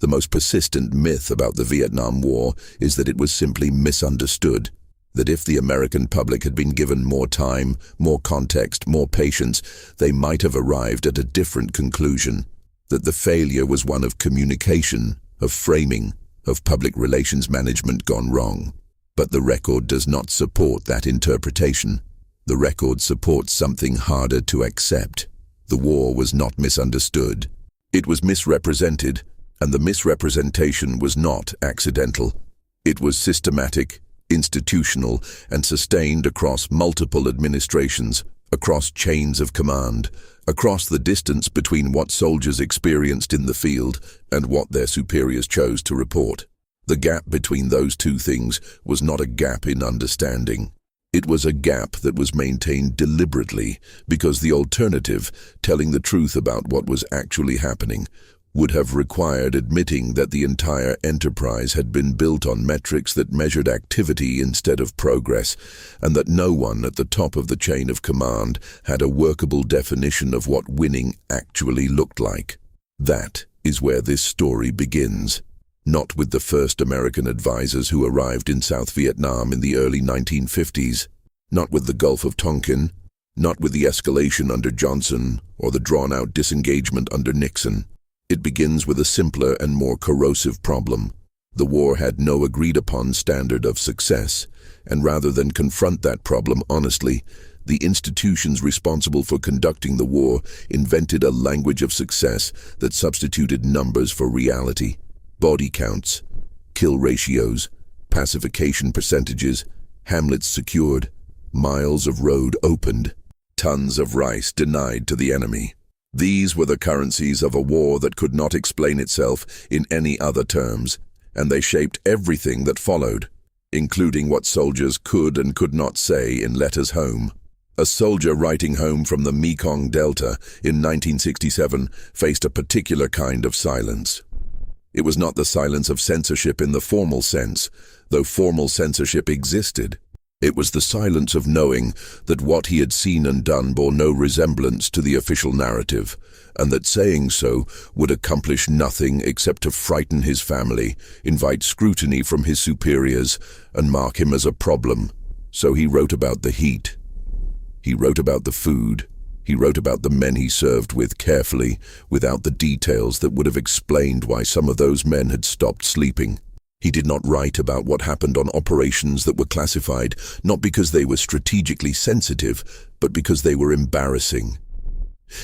The most persistent myth about the Vietnam War is that it was simply misunderstood, that if the American public had been given more time, more context, more patience, they might have arrived at a different conclusion, that the failure was one of communication, of framing, of public relations management gone wrong. But the record does not support that interpretation. The record supports something harder to accept. The war was not misunderstood. It was misrepresented, and the misrepresentation was not accidental. It was systematic, institutional, and sustained across multiple administrations, across chains of command, across the distance between what soldiers experienced in the field and what their superiors chose to report. The gap between those two things was not a gap in understanding. It was a gap that was maintained deliberately because the alternative, telling the truth about what was actually happening, would have required admitting that the entire enterprise had been built on metrics that measured activity instead of progress, and that no one at the top of the chain of command had a workable definition of what winning actually looked like. That is where this story begins. Not with the first American advisors who arrived in South Vietnam in the early 1950s, not with the Gulf of Tonkin, not with the escalation under Johnson or the drawn-out disengagement under Nixon. It begins with a simpler and more corrosive problem. The war had no agreed-upon standard of success, and rather than confront that problem honestly, the institutions responsible for conducting the war invented a language of success that substituted numbers for reality. Body counts, kill ratios, pacification percentages, hamlets secured, miles of road opened, tons of rice denied to the enemy. These were the currencies of a war that could not explain itself in any other terms, and they shaped everything that followed, including what soldiers could and could not say in letters home. A soldier writing home from the Mekong Delta in 1967 faced a particular kind of silence. It was not the silence of censorship in the formal sense, though formal censorship existed. It was the silence of knowing that what he had seen and done bore no resemblance to the official narrative, and that saying so would accomplish nothing except to frighten his family, invite scrutiny from his superiors, and mark him as a problem. So he wrote about the heat. He wrote about the food. He wrote about the men he served with carefully, without the details that would have explained why some of those men had stopped sleeping. He did not write about what happened on operations that were classified, not because they were strategically sensitive, but because they were embarrassing.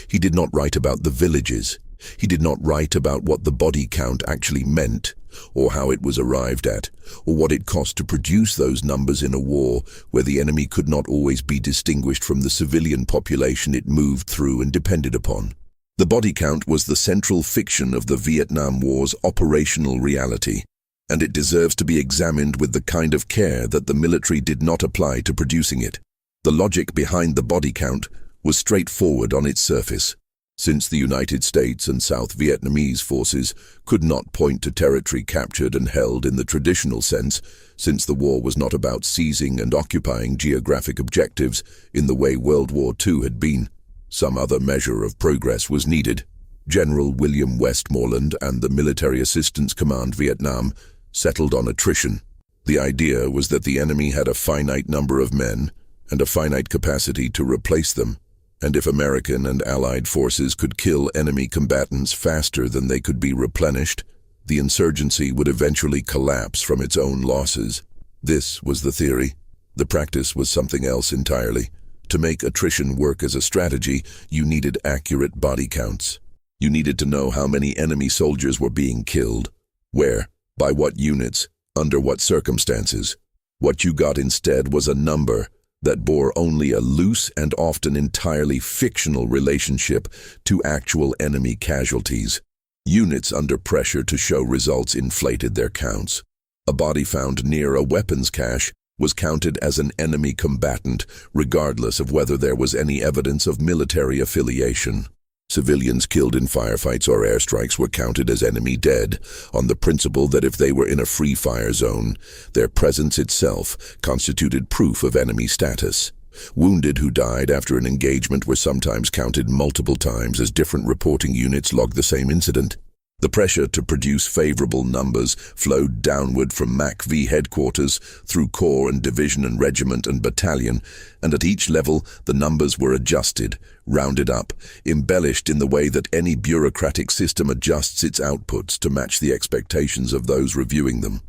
He did not write about the villages. He did not write about what the body count actually meant, or how it was arrived at, or what it cost to produce those numbers in a war where the enemy could not always be distinguished from the civilian population it moved through and depended upon. The body count was the central fiction of the Vietnam War's operational reality, and it deserves to be examined with the kind of care that the military did not apply to producing it. The logic behind the body count was straightforward on its surface. Since the United States and South Vietnamese forces could not point to territory captured and held in the traditional sense, since the war was not about seizing and occupying geographic objectives in the way World War II had been, some other measure of progress was needed. General William Westmoreland and the Military Assistance Command Vietnam settled on attrition. The idea was that the enemy had a finite number of men and a finite capacity to replace them, and if American and Allied forces could kill enemy combatants faster than they could be replenished, the insurgency would eventually collapse from its own losses. This was the theory. The practice was something else entirely. To make attrition work as a strategy, you needed accurate body counts. You needed to know how many enemy soldiers were being killed, where, by what units, under what circumstances. What you got instead was a number that bore only a loose and often entirely fictional relationship to actual enemy casualties. Units under pressure to show results inflated their counts. A body found near a weapons cache was counted as an enemy combatant, regardless of whether there was any evidence of military affiliation. Civilians killed in firefights or airstrikes were counted as enemy dead, on the principle that if they were in a free fire zone, their presence itself constituted proof of enemy status. Wounded who died after an engagement were sometimes counted multiple times as different reporting units logged the same incident. The pressure to produce favorable numbers flowed downward from MACV headquarters through corps and division and regiment and battalion, and at each level the numbers were adjusted, rounded up, embellished in the way that any bureaucratic system adjusts its outputs to match the expectations of those reviewing them.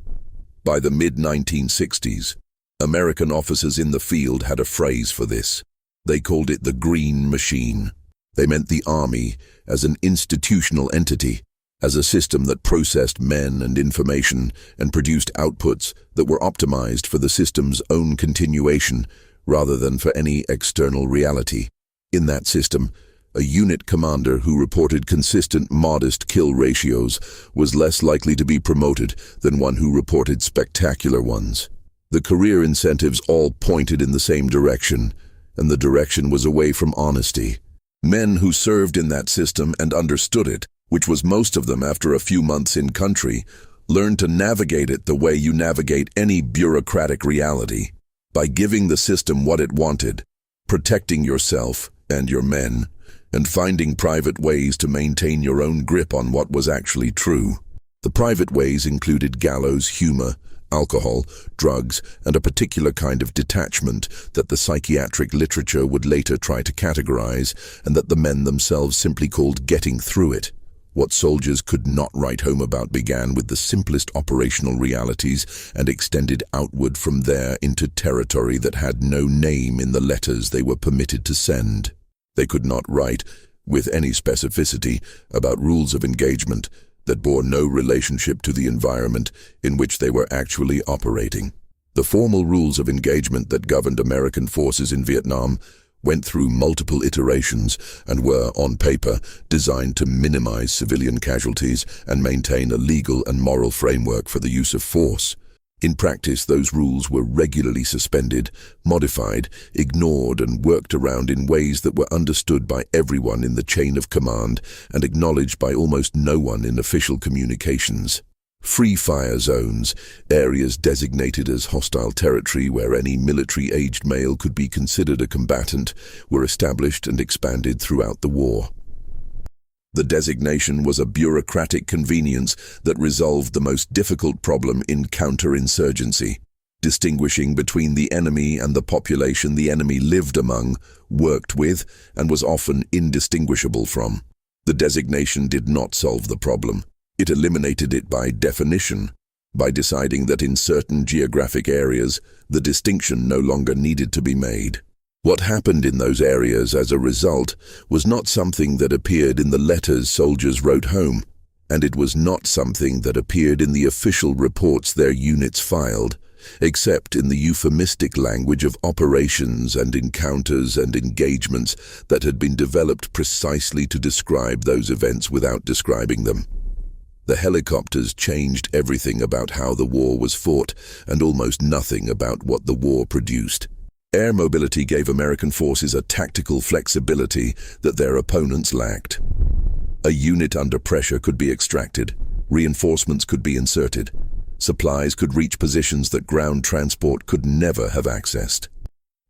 By the mid-1960s, American officers in the field had a phrase for this. They called it the green machine. They meant the army as an institutional entity, as a system that processed men and information and produced outputs that were optimized for the system's own continuation rather than for any external reality. In that system, a unit commander who reported consistent, modest kill ratios was less likely to be promoted than one who reported spectacular ones. The career incentives all pointed in the same direction, and the direction was away from honesty. Men who served in that system and understood it, which was most of them after a few months in country, learned to navigate it the way you navigate any bureaucratic reality, by giving the system what it wanted, protecting yourself and your men, and finding private ways to maintain your own grip on what was actually true. The private ways included gallows humor, alcohol, drugs, and a particular kind of detachment that the psychiatric literature would later try to categorize, and that the men themselves simply called getting through it. What soldiers could not write home about began with the simplest operational realities and extended outward from there into territory that had no name in the letters they were permitted to send. They could not write, with any specificity, about rules of engagement that bore no relationship to the environment in which they were actually operating. The formal rules of engagement that governed American forces in Vietnam went through multiple iterations and were, on paper, designed to minimize civilian casualties and maintain a legal and moral framework for the use of force. In practice, those rules were regularly suspended, modified, ignored, and worked around in ways that were understood by everyone in the chain of command and acknowledged by almost no one in official communications. Free fire zones, areas designated as hostile territory where any military-aged male could be considered a combatant, were established and expanded throughout the war. The designation was a bureaucratic convenience that resolved the most difficult problem in counterinsurgency, distinguishing between the enemy and the population the enemy lived among, worked with, and was often indistinguishable from. The designation did not solve the problem. It eliminated it by definition, by deciding that in certain geographic areas, the distinction no longer needed to be made. What happened in those areas as a result was not something that appeared in the letters soldiers wrote home, and it was not something that appeared in the official reports their units filed, except in the euphemistic language of operations and encounters and engagements that had been developed precisely to describe those events without describing them. The helicopters changed everything about how the war was fought and almost nothing about what the war produced. Air mobility gave American forces a tactical flexibility that their opponents lacked. A unit under pressure could be extracted, reinforcements could be inserted, supplies could reach positions that ground transport could never have accessed.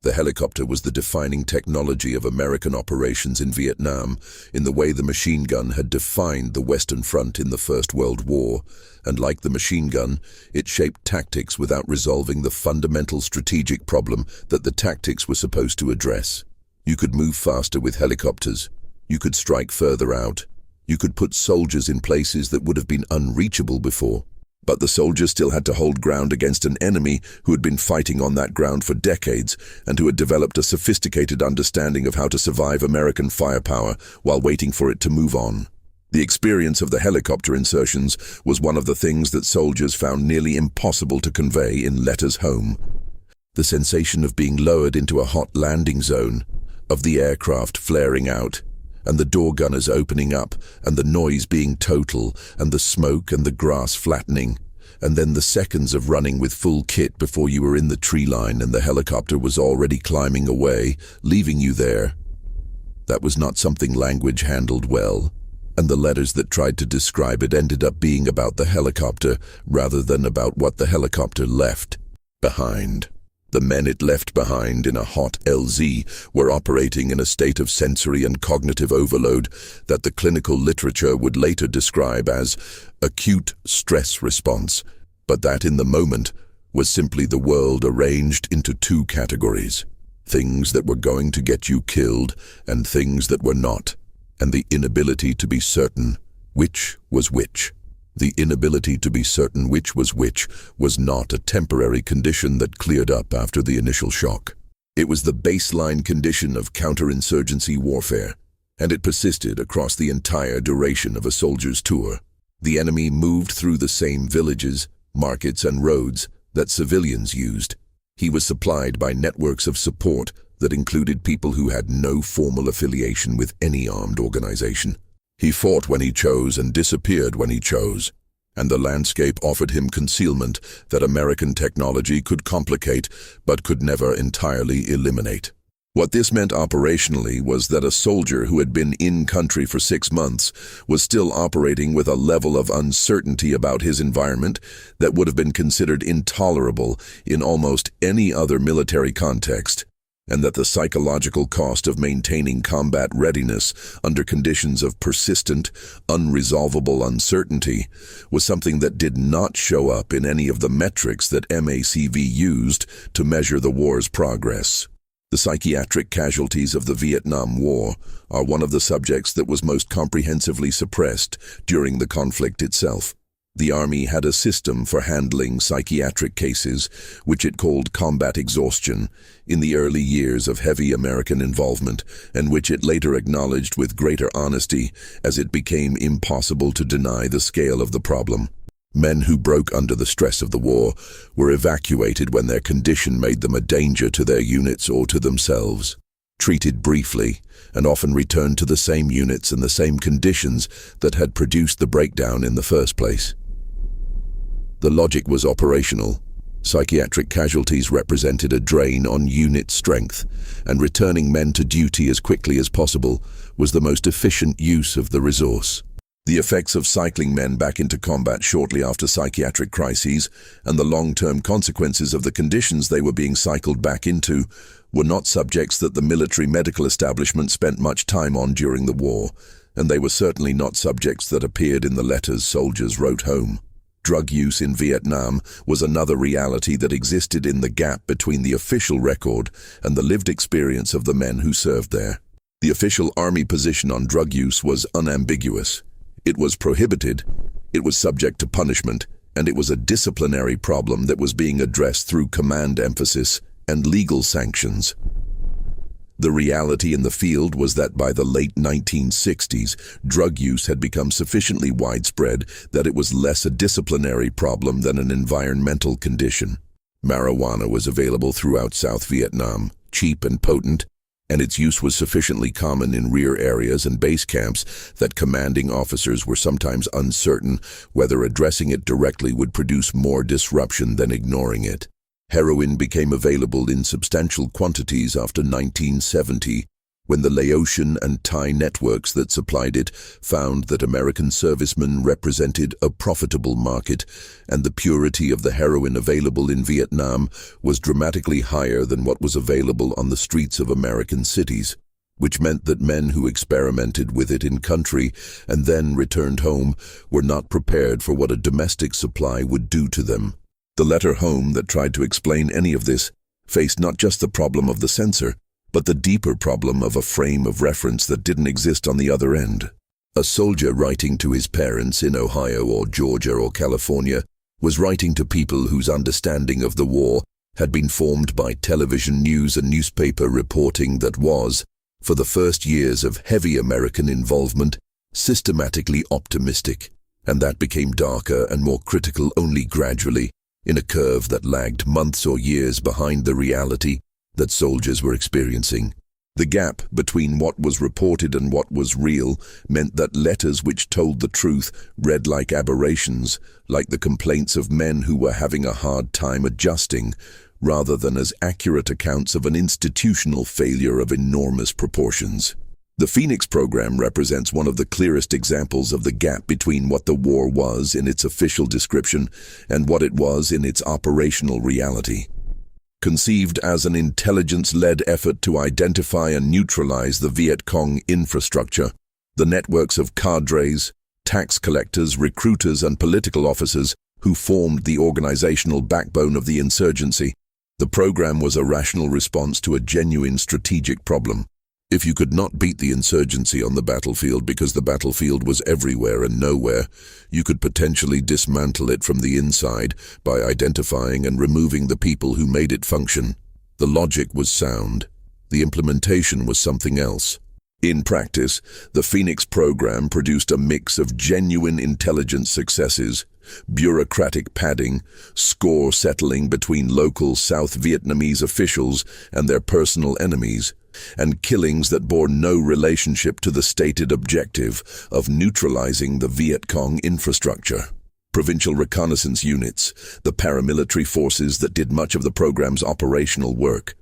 The helicopter was the defining technology of American operations in Vietnam, in the way the machine gun had defined the Western Front in the First World War, and like the machine gun, it shaped tactics without resolving the fundamental strategic problem that the tactics were supposed to address. You could move faster with helicopters. You could strike further out. You could put soldiers in places that would have been unreachable before. But the soldiers still had to hold ground against an enemy who had been fighting on that ground for decades and who had developed a sophisticated understanding of how to survive American firepower while waiting for it to move on. The experience of the helicopter insertions was one of the things that soldiers found nearly impossible to convey in letters home. The sensation of being lowered into a hot landing zone, of the aircraft flaring out, and the door gunners opening up, and the noise being total, and the smoke and the grass flattening, and then the seconds of running with full kit before you were in the tree line and the helicopter was already climbing away, leaving you there. That was not something language handled well, and the letters that tried to describe it ended up being about the helicopter rather than about what the helicopter left behind. The men it left behind in a hot LZ were operating in a state of sensory and cognitive overload that the clinical literature would later describe as acute stress response, but that in the moment was simply the world arranged into two categories: things that were going to get you killed and things that were not, and the inability to be certain which was which. The inability to be certain which was not a temporary condition that cleared up after the initial shock. It was the baseline condition of counterinsurgency warfare, and it persisted across the entire duration of a soldier's tour. The enemy moved through the same villages, markets, and roads that civilians used. He was supplied by networks of support that included people who had no formal affiliation with any armed organization. He fought when he chose and disappeared when he chose, and the landscape offered him concealment that American technology could complicate but could never entirely eliminate. What this meant operationally was that a soldier who had been in country for 6 months was still operating with a level of uncertainty about his environment that would have been considered intolerable in almost any other military context, and that the psychological cost of maintaining combat readiness under conditions of persistent, unresolvable uncertainty was something that did not show up in any of the metrics that MACV used to measure the war's progress. The psychiatric casualties of the Vietnam War are one of the subjects that was most comprehensively suppressed during the conflict itself. The Army had a system for handling psychiatric cases, which it called combat exhaustion, in the early years of heavy American involvement, and which it later acknowledged with greater honesty as it became impossible to deny the scale of the problem. Men who broke under the stress of the war were evacuated when their condition made them a danger to their units or to themselves, treated briefly, and often returned to the same units and the same conditions that had produced the breakdown in the first place. The logic was operational. Psychiatric casualties represented a drain on unit strength, and returning men to duty as quickly as possible was the most efficient use of the resource. The effects of cycling men back into combat shortly after psychiatric crises and the long-term consequences of the conditions they were being cycled back into were not subjects that the military medical establishment spent much time on during the war, and they were certainly not subjects that appeared in the letters soldiers wrote home. Drug use in Vietnam was another reality that existed in the gap between the official record and the lived experience of the men who served there. The official Army position on drug use was unambiguous. It was prohibited, it was subject to punishment, and it was a disciplinary problem that was being addressed through command emphasis and legal sanctions. The reality in the field was that by the late 1960s, drug use had become sufficiently widespread that it was less a disciplinary problem than an environmental condition. Marijuana was available throughout South Vietnam, cheap and potent, and its use was sufficiently common in rear areas and base camps that commanding officers were sometimes uncertain whether addressing it directly would produce more disruption than ignoring it. Heroin became available in substantial quantities after 1970, when the Laotian and Thai networks that supplied it found that American servicemen represented a profitable market, and the purity of the heroin available in Vietnam was dramatically higher than what was available on the streets of American cities, which meant that men who experimented with it in country and then returned home were not prepared for what a domestic supply would do to them. The letter home that tried to explain any of this faced not just the problem of the censor, but the deeper problem of a frame of reference that didn't exist on the other end. A soldier writing to his parents in Ohio or Georgia or California was writing to people whose understanding of the war had been formed by television news and newspaper reporting that was, for the first years of heavy American involvement, systematically optimistic, and that became darker and more critical only gradually, in a curve that lagged months or years behind the reality that soldiers were experiencing. The gap between what was reported and what was real meant that letters which told the truth read like aberrations, like the complaints of men who were having a hard time adjusting, rather than as accurate accounts of an institutional failure of enormous proportions. The Phoenix program represents one of the clearest examples of the gap between what the war was in its official description and what it was in its operational reality. conceived as an intelligence-led effort to identify and neutralize the Viet Cong infrastructure, the networks of cadres, tax collectors, recruiters, and political officers who formed the organizational backbone of the insurgency. The program was a rational response to a genuine strategic problem. If you could not beat the insurgency on the battlefield because the battlefield was everywhere and nowhere, you could potentially dismantle it from the inside by identifying and removing the people who made it function. The logic was sound. The implementation was something else. In practice, the Phoenix program produced a mix of genuine intelligence successes, bureaucratic padding, score settling between local South Vietnamese officials and their personal enemies, and killings that bore no relationship to the stated objective of neutralizing the Viet Cong infrastructure. Provincial reconnaissance units, the paramilitary forces that did much of the program's operational work,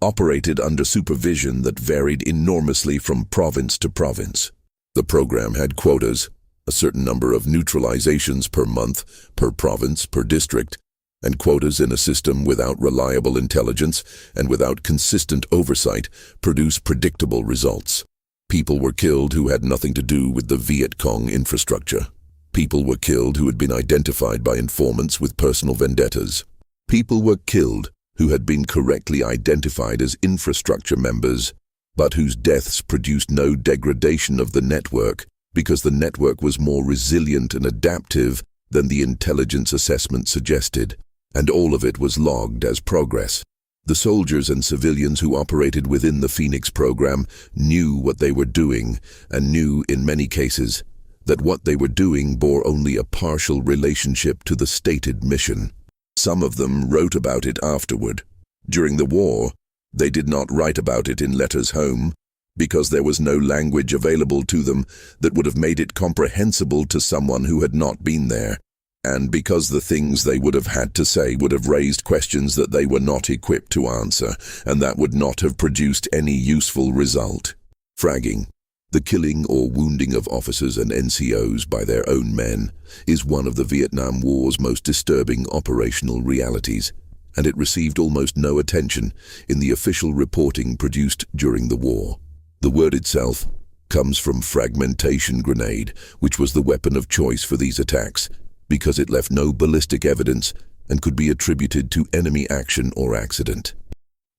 operated under supervision that varied enormously from province to province. The program had quotas, a certain number of neutralizations per month, per province, per district, and quotas in a system without reliable intelligence and without consistent oversight produce predictable results. People were killed who had nothing to do with the Viet Cong infrastructure. People were killed who had been identified by informants with personal vendettas. People were killed who had been correctly identified as infrastructure members, but whose deaths produced no degradation of the network because the network was more resilient and adaptive than the intelligence assessment suggested, and all of it was logged as progress. The soldiers and civilians who operated within the Phoenix program knew what they were doing and knew, in many cases, that what they were doing bore only a partial relationship to the stated mission. Some of them wrote about it afterward. During the war, they did not write about it in letters home because there was no language available to them that would have made it comprehensible to someone who had not been there, and because the things they would have had to say would have raised questions that they were not equipped to answer, and that would not have produced any useful result. Fragging, the killing or wounding of officers and NCOs by their own men, is one of the Vietnam War's most disturbing operational realities, and it received almost no attention in the official reporting produced during the war. The word itself comes from fragmentation grenade, which was the weapon of choice for these attacks, because it left no ballistic evidence and could be attributed to enemy action or accident.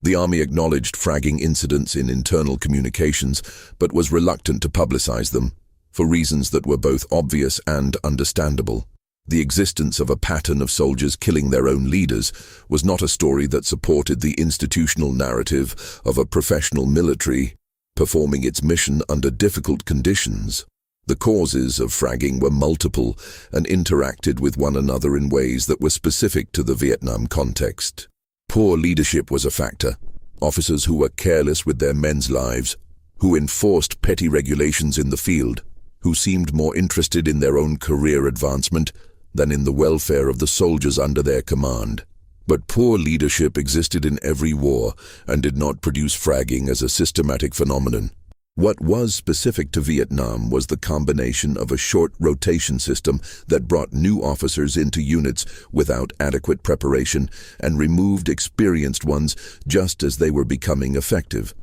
The Army acknowledged fragging incidents in internal communications, but was reluctant to publicize them, for reasons that were both obvious and understandable. The existence of a pattern of soldiers killing their own leaders was not a story that supported the institutional narrative of a professional military performing its mission under difficult conditions. The causes of fragging were multiple and interacted with one another in ways that were specific to the Vietnam context. Poor leadership was a factor. Officers who were careless with their men's lives, who enforced petty regulations in the field, who seemed more interested in their own career advancement than in the welfare of the soldiers under their command. But poor leadership existed in every war and did not produce fragging as a systematic phenomenon. What was specific to Vietnam was the combination of a short rotation system that brought new officers into units without adequate preparation and removed experienced ones just as they were becoming effective.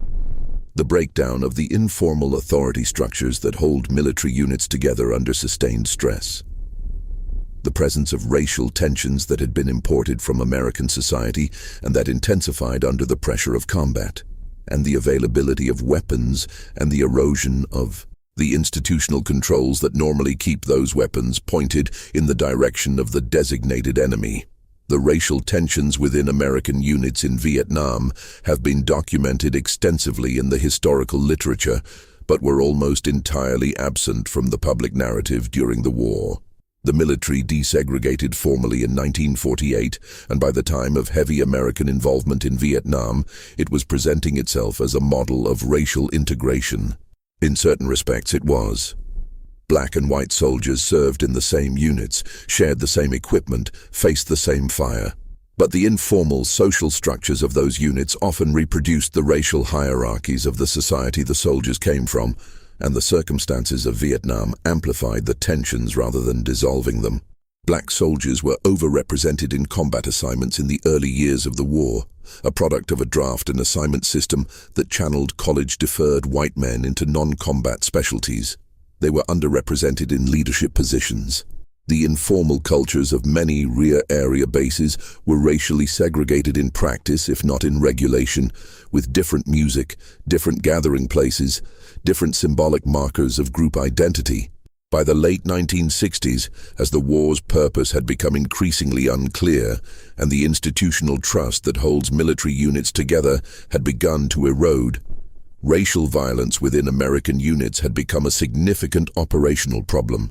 The breakdown of the informal authority structures that hold military units together under sustained stress. The presence of racial tensions that had been imported from American society and that intensified under the pressure of combat, and the availability of weapons and the erosion of the institutional controls that normally keep those weapons pointed in the direction of the designated enemy. The racial tensions within American units in Vietnam have been documented extensively in the historical literature, but were almost entirely absent from the public narrative during the war. The military desegregated formally in 1948, and by the time of heavy American involvement in Vietnam, it was presenting itself as a model of racial integration. In certain respects, it was. Black and white soldiers served in the same units, shared the same equipment, faced the same fire. But the informal social structures of those units often reproduced the racial hierarchies of the society the soldiers came from, and the circumstances of Vietnam amplified the tensions rather than dissolving them. Black soldiers were overrepresented in combat assignments in the early years of the war, a product of a draft and assignment system that channeled college-deferred white men into non-combat specialties. They were underrepresented in leadership positions. The informal cultures of many rear area bases were racially segregated in practice, if not in regulation, with different music, different gathering places, different symbolic markers of group identity. By the late 1960s, as the war's purpose had become increasingly unclear and the institutional trust that holds military units together had begun to erode, racial violence within American units had become a significant operational problem.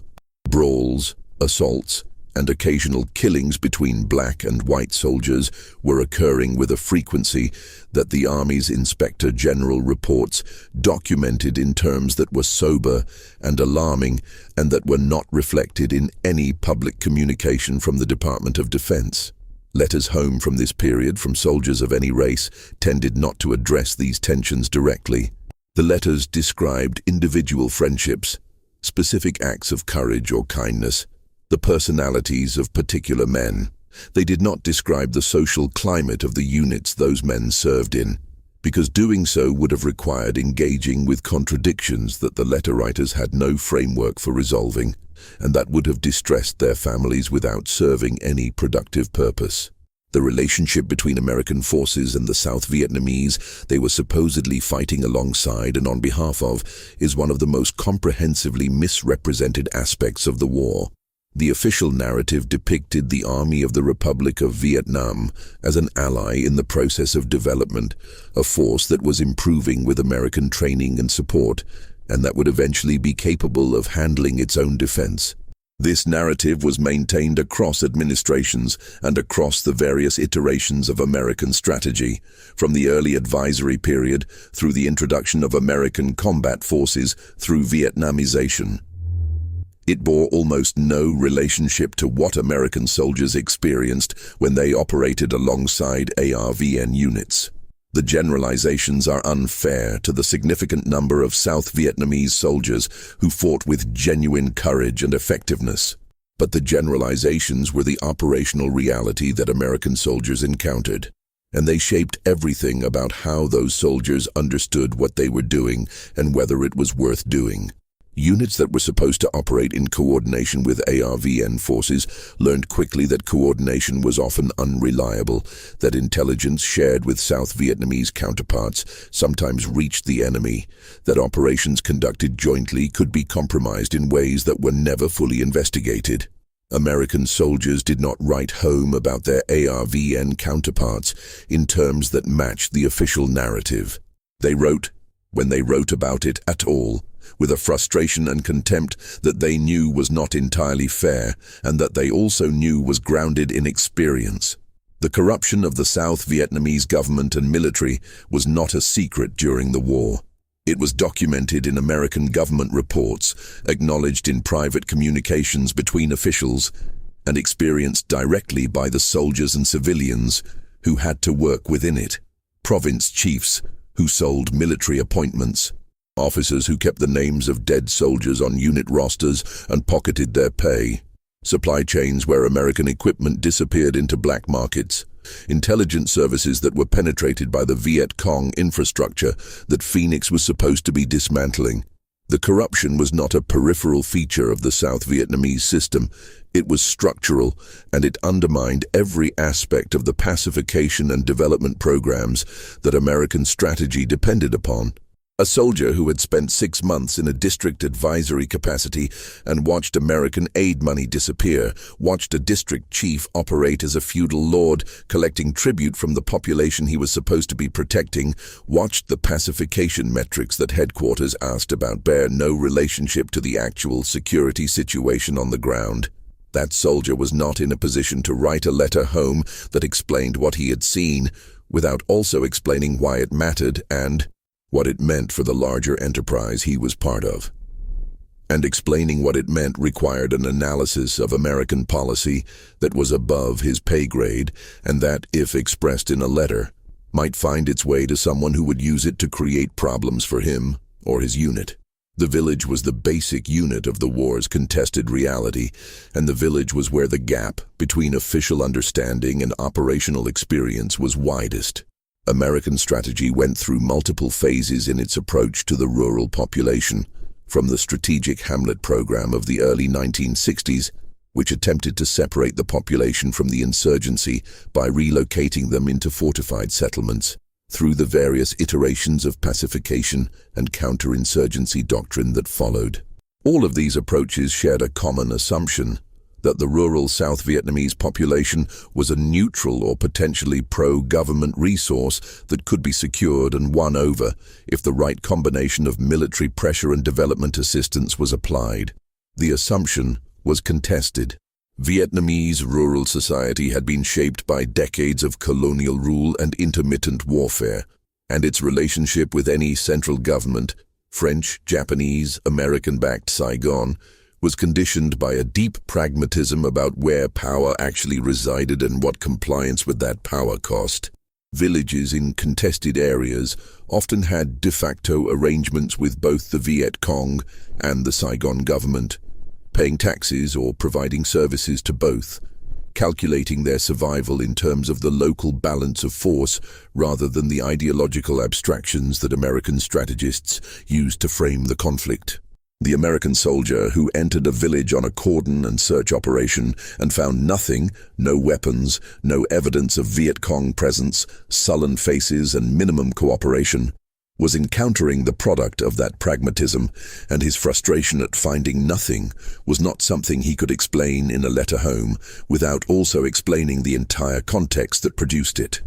Brawls, assaults, and occasional killings between black and white soldiers were occurring with a frequency that the Army's Inspector General reports documented in terms that were sober and alarming and that were not reflected in any public communication from the Department of Defense. Letters home from this period from soldiers of any race tended not to address these tensions directly. The letters described individual friendships, specific acts of courage or kindness, the personalities of particular men. They did not describe the social climate of the units those men served in, because doing so would have required engaging with contradictions that the letter writers had no framework for resolving, and that would have distressed their families without serving any productive purpose. The relationship between American forces and the South Vietnamese they were supposedly fighting alongside and on behalf of is one of the most comprehensively misrepresented aspects of the war. The official narrative depicted the Army of the Republic of Vietnam as an ally in the process of development, a force that was improving with American training and support, and that would eventually be capable of handling its own defense. This narrative was maintained across administrations and across the various iterations of American strategy, from the early advisory period through the introduction of American combat forces through Vietnamization. It bore almost no relationship to what American soldiers experienced when they operated alongside ARVN units. The generalizations are unfair to the significant number of South Vietnamese soldiers who fought with genuine courage and effectiveness. But the generalizations were the operational reality that American soldiers encountered, and they shaped everything about how those soldiers understood what they were doing and whether it was worth doing. Units that were supposed to operate in coordination with ARVN forces learned quickly that coordination was often unreliable, that intelligence shared with South Vietnamese counterparts sometimes reached the enemy, that operations conducted jointly could be compromised in ways that were never fully investigated. American soldiers did not write home about their ARVN counterparts in terms that matched the official narrative. They wrote, when they wrote about it at all, with a frustration and contempt that they knew was not entirely fair and that they also knew was grounded in experience. The corruption of the South Vietnamese government and military was not a secret during the war. It was documented in American government reports, acknowledged in private communications between officials, and experienced directly by the soldiers and civilians who had to work within it. Province chiefs who sold military appointments, officers who kept the names of dead soldiers on unit rosters and pocketed their pay, supply chains where American equipment disappeared into black markets, intelligence services that were penetrated by the Viet Cong infrastructure that Phoenix was supposed to be dismantling. The corruption was not a peripheral feature of the South Vietnamese system. It was structural, and it undermined every aspect of the pacification and development programs that American strategy depended upon. A soldier who had spent 6 months in a district advisory capacity and watched American aid money disappear, watched a district chief operate as a feudal lord, collecting tribute from the population he was supposed to be protecting, watched the pacification metrics that headquarters asked about bear no relationship to the actual security situation on the ground. That soldier was not in a position to write a letter home that explained what he had seen, without also explaining why it mattered and what it meant for the larger enterprise he was part of. And explaining what it meant required an analysis of American policy that was above his pay grade and that, if expressed in a letter, might find its way to someone who would use it to create problems for him or his unit. The village was the basic unit of the war's contested reality, and the village was where the gap between official understanding and operational experience was widest. American strategy went through multiple phases in its approach to the rural population, from the strategic hamlet program of the early 1960s, which attempted to separate the population from the insurgency by relocating them into fortified settlements, through the various iterations of pacification and counterinsurgency doctrine that followed. All of these approaches shared a common assumption that the rural South Vietnamese population was a neutral or potentially pro-government resource that could be secured and won over if the right combination of military pressure and development assistance was applied. The assumption was contested. Vietnamese rural society had been shaped by decades of colonial rule and intermittent warfare, and its relationship with any central government, French, Japanese, American-backed Saigon, was conditioned by a deep pragmatism about where power actually resided and what compliance with that power cost. Villages in contested areas often had de facto arrangements with both the Viet Cong and the Saigon government, paying taxes or providing services to both, calculating their survival in terms of the local balance of force rather than the ideological abstractions that American strategists used to frame the conflict. The American soldier who entered a village on a cordon and search operation and found nothing, no weapons, no evidence of Viet Cong presence, sullen faces and minimum cooperation, was encountering the product of that pragmatism, and his frustration at finding nothing was not something he could explain in a letter home without also explaining the entire context that produced it.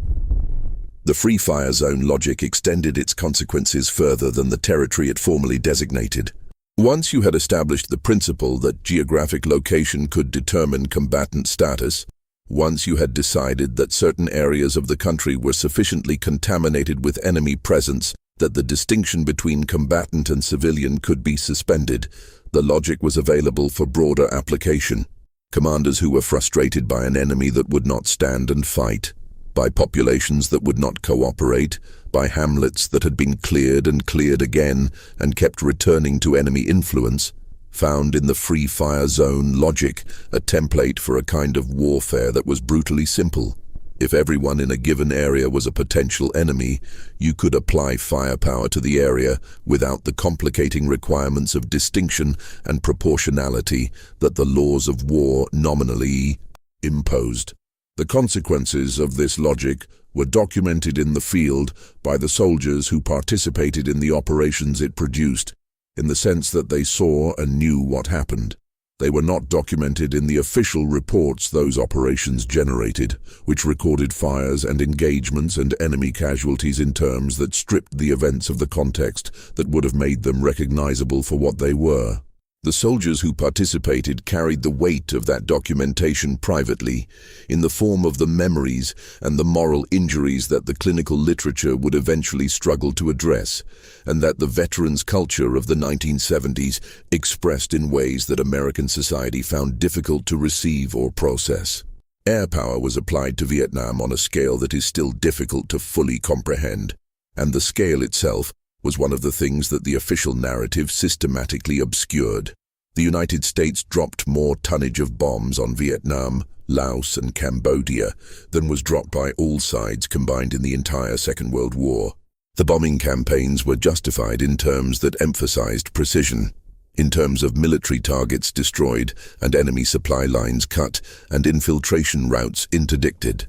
The free fire zone logic extended its consequences further than the territory it formally designated. Once you had established the principle that geographic location could determine combatant status, once you had decided that certain areas of the country were sufficiently contaminated with enemy presence that the distinction between combatant and civilian could be suspended, the logic was available for broader application. Commanders who were frustrated by an enemy that would not stand and fight, by populations that would not cooperate, by hamlets that had been cleared and cleared again and kept returning to enemy influence, found in the free fire zone logic a template for a kind of warfare that was brutally simple. If everyone in a given area was a potential enemy, you could apply firepower to the area without the complicating requirements of distinction and proportionality that the laws of war nominally imposed. The consequences of this logic were documented in the field by the soldiers who participated in the operations it produced, in the sense that they saw and knew what happened. They were not documented in the official reports those operations generated, which recorded fires and engagements and enemy casualties in terms that stripped the events of the context that would have made them recognizable for what they were. The soldiers who participated carried the weight of that documentation privately, in the form of the memories and the moral injuries that the clinical literature would eventually struggle to address, and that the veterans' culture of the 1970s expressed in ways that American society found difficult to receive or process. Air power was applied to Vietnam on a scale that is still difficult to fully comprehend, and the scale itself was one of the things that the official narrative systematically obscured. The United States dropped more tonnage of bombs on Vietnam, Laos, and Cambodia than was dropped by all sides combined in the entire Second World War. The bombing campaigns were justified in terms that emphasized precision, in terms of military targets destroyed and enemy supply lines cut and infiltration routes interdicted.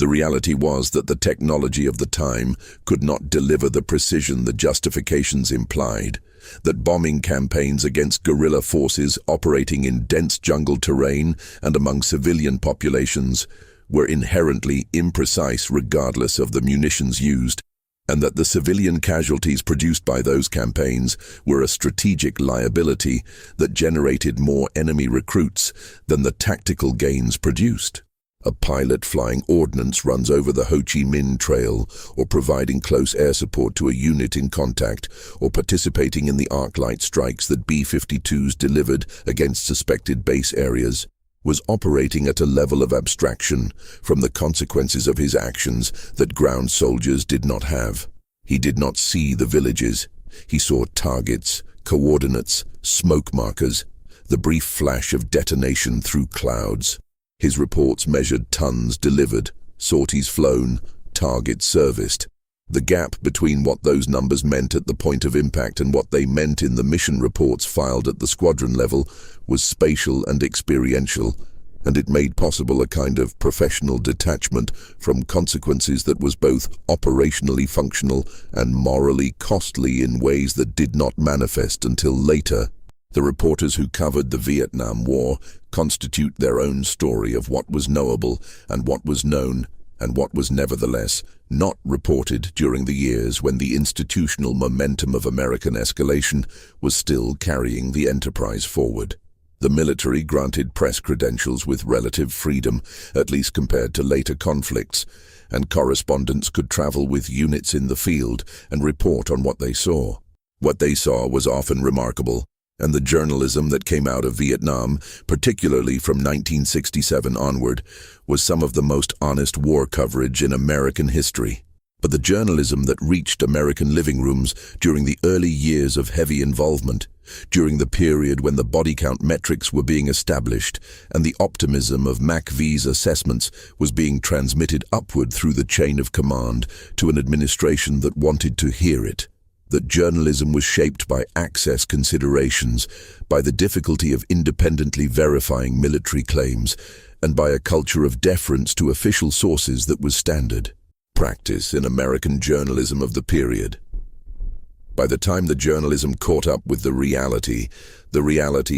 The reality was that the technology of the time could not deliver the precision the justifications implied, that bombing campaigns against guerrilla forces operating in dense jungle terrain and among civilian populations were inherently imprecise regardless of the munitions used, and that the civilian casualties produced by those campaigns were a strategic liability that generated more enemy recruits than the tactical gains produced. A pilot flying ordnance runs over the Ho Chi Minh Trail, or providing close air support to a unit in contact, or participating in the arc light strikes that B-52s delivered against suspected base areas, was operating at a level of abstraction from the consequences of his actions that ground soldiers did not have. He did not see the villages. He saw targets, coordinates, smoke markers, the brief flash of detonation through clouds. His reports measured tons delivered, sorties flown, targets serviced. The gap between what those numbers meant at the point of impact and what they meant in the mission reports filed at the squadron level was spatial and experiential, and it made possible a kind of professional detachment from consequences that was both operationally functional and morally costly in ways that did not manifest until later. The reporters who covered the Vietnam War constitute their own story of what was knowable and what was known, and what was nevertheless not reported during the years when the institutional momentum of American escalation was still carrying the enterprise forward. The military granted press credentials with relative freedom, at least compared to later conflicts, and correspondents could travel with units in the field and report on what they saw. What they saw was often remarkable, and the journalism that came out of Vietnam, particularly from 1967 onward, was some of the most honest war coverage in American history. But the journalism that reached American living rooms during the early years of heavy involvement, during the period when the body count metrics were being established and the optimism of MACV's assessments was being transmitted upward through the chain of command to an administration that wanted to hear it, that journalism was shaped by access considerations, by the difficulty of independently verifying military claims, and by a culture of deference to official sources that was standard practice in American journalism of the period. By the time the journalism caught up with the reality